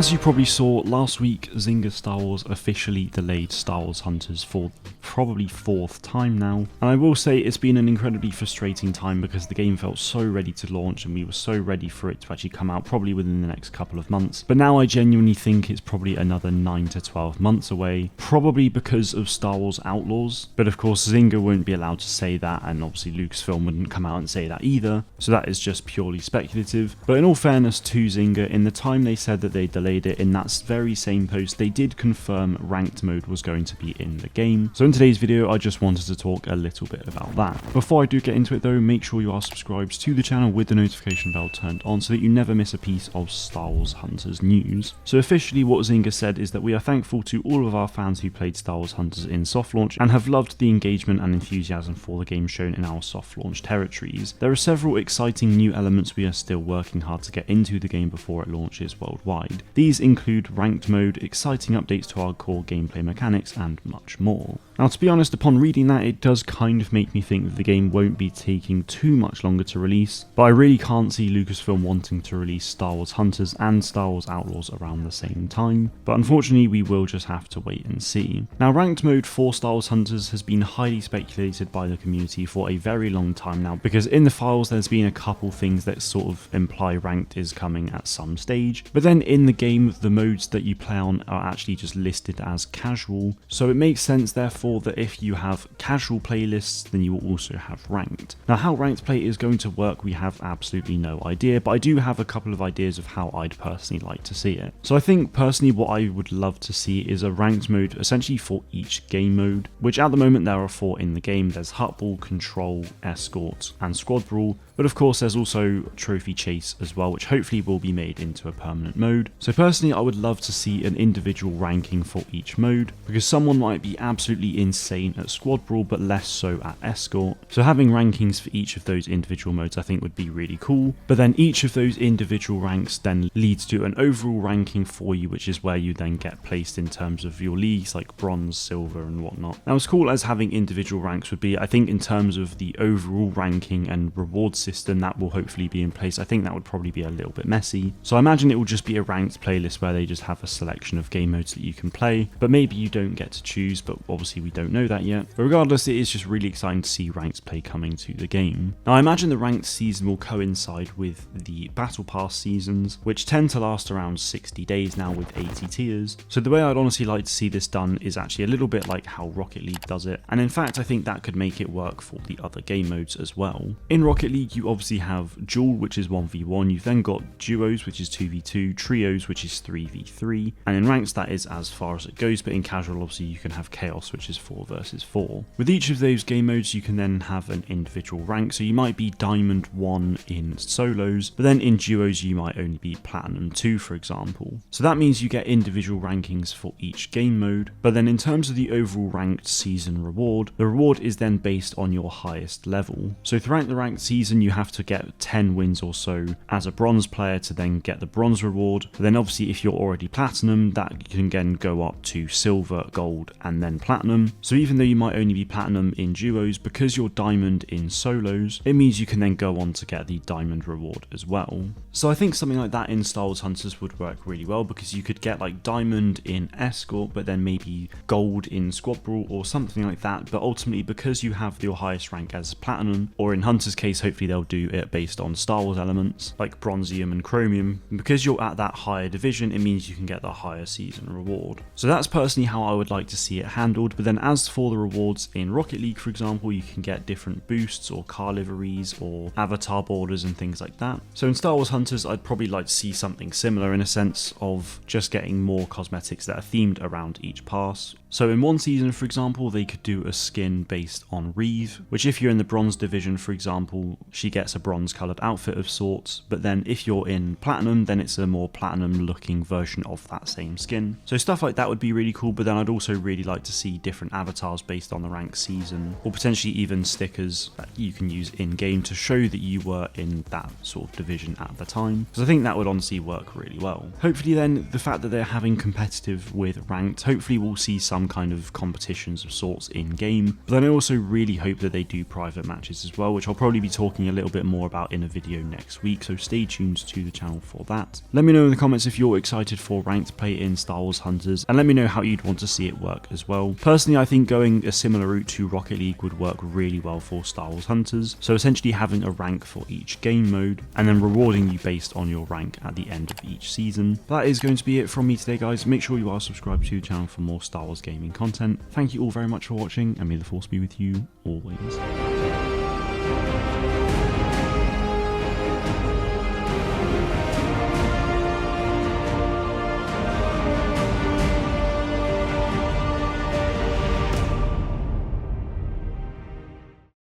As you probably saw, last week Zynga Star Wars officially delayed Star Wars Hunters for probably 4th time now, and I will say it's been an incredibly frustrating time because the game felt so ready to launch and we were so ready for it to actually come out probably within the next couple of months. But now I genuinely think it's probably another 9 to 12 months away, probably because of Star Wars Outlaws. But of course Zynga won't be allowed to say that, and obviously Lucasfilm wouldn't come out and say that either, so that is just purely speculative. But in all fairness to Zynga, in the time they said that they delayed it, in that very same post they did confirm ranked mode was going to be in the game. So in today's video I just wanted to talk a little bit about that. Before I do get into it though, make sure you are subscribed to the channel with the notification bell turned on so that you never miss a piece of Star Wars Hunters news. So officially what Zynga said is that we are thankful to all of our fans who played Star Wars Hunters in soft launch and have loved the engagement and enthusiasm for the game shown in our soft launch territories. There are several exciting new elements we are still working hard to get into the game before it launches worldwide. These include ranked mode, exciting updates to our core gameplay mechanics, and much more. Now, to be honest, upon reading that, it does kind of make me think that the game won't be taking too much longer to release, but I really can't see Lucasfilm wanting to release Star Wars Hunters and Star Wars Outlaws around the same time, but unfortunately we will just have to wait and see. Now, ranked mode for Star Wars Hunters has been highly speculated by the community for a very long time now, because in the files there's been a couple things that sort of imply ranked is coming at some stage, but then in the game the modes that you play on are actually just listed as casual, so it makes sense therefore that if you have casual playlists then you will also have ranked. Now, how ranked play is going to work we have absolutely no idea, but I do have a couple of ideas of how I'd personally like to see it. So I think personally what I would love to see is a ranked mode essentially for each game mode, which at the moment there are 4 in the game. There's Hutball, Control, Escort and Squad Brawl, but of course there's also Trophy Chase as well, which hopefully will be made into a permanent mode. So personally I would love to see an individual ranking for each mode, because someone might be absolutely insane at Squad Brawl but less so at Escort. So having rankings for each of those individual modes I think would be really cool, but then each of those individual ranks then leads to an overall ranking for you, which is where you then get placed in terms of your leagues like bronze, silver and whatnot. Now, as cool as having individual ranks would be, I think in terms of the overall ranking and reward system that will hopefully be in place, I think that would probably be a little bit messy. So I imagine it will just be a ranked playlist where they just have a selection of game modes that you can play, but maybe you don't get to choose, but obviously we don't know that yet. But regardless, it is just really exciting to see ranked play coming to the game. Now, I imagine the ranked season will coincide with the Battle Pass seasons, which tend to last around 60 days now with 80 tiers. So the way I'd honestly like to see this done is actually a little bit like how Rocket League does it, and in fact I think that could make it work for the other game modes as well. In Rocket League you obviously have Duel, which is 1v1, you've then got Duos, which is 2v2, Trios, which is 3v3, and in ranks that is as far as it goes, but in casual obviously you can have Chaos, which is 4 versus 4. With each of those game modes you can then have an individual rank, so you might be Diamond 1 in solos, but then in duos you might only be Platinum 2 for example. So that means you get individual rankings for each game mode, but then in terms of the overall ranked season reward, the reward is then based on your highest level. So throughout the ranked season you have to get 10 wins or so as a bronze player to then get the bronze reward, but then obviously if you're already platinum that can again go up to silver, gold and then platinum. So even though you might only be platinum in duos, because you're diamond in solos, it means you can then go on to get the diamond reward as well. So I think something like that in Star Wars Hunters would work really well, because you could get like diamond in Escort but then maybe gold in Squad Brawl or something like that, but ultimately because you have your highest rank as platinum, or in Hunter's case hopefully they'll do it based on Star Wars elements like bronzium and chromium, because you're at that higher division it means you can get the higher season reward. So that's personally how I would like to see it handled. But then as for the rewards in Rocket League for example, you can get different boosts or car liveries or avatar borders and things like that. So in Star Wars Hunters I'd probably like to see something similar in a sense of just getting more cosmetics that are themed around each pass. So in one season for example they could do a skin based on Reeve, which if you're in the bronze division for example she gets a bronze coloured outfit of sorts, but then if you're in platinum then it's a more platinum looking version of that same skin. So stuff like that would be really cool, but then I'd also really like to see different avatars based on the ranked season, or potentially even stickers that you can use in game to show that you were in that sort of division at the time, because I think that would honestly work really well. Hopefully then the fact that they're having competitive with ranked, hopefully we'll see some some kind of competitions of sorts in game. But then I also really hope that they do private matches as well, which I'll probably be talking a little bit more about in a video next week, so stay tuned to the channel for that. Let me know in the comments if you're excited for ranked play in Star Wars Hunters, and let me know how you'd want to see it work as well. Personally, I think going a similar route to Rocket League would work really well for Star Wars Hunters, so essentially having a rank for each game mode, and then rewarding you based on your rank at the end of each season. That is going to be it from me today, guys. Make sure you are subscribed to the channel for more Star Wars gaming content. Thank you all very much for watching, and may the Force be with you always.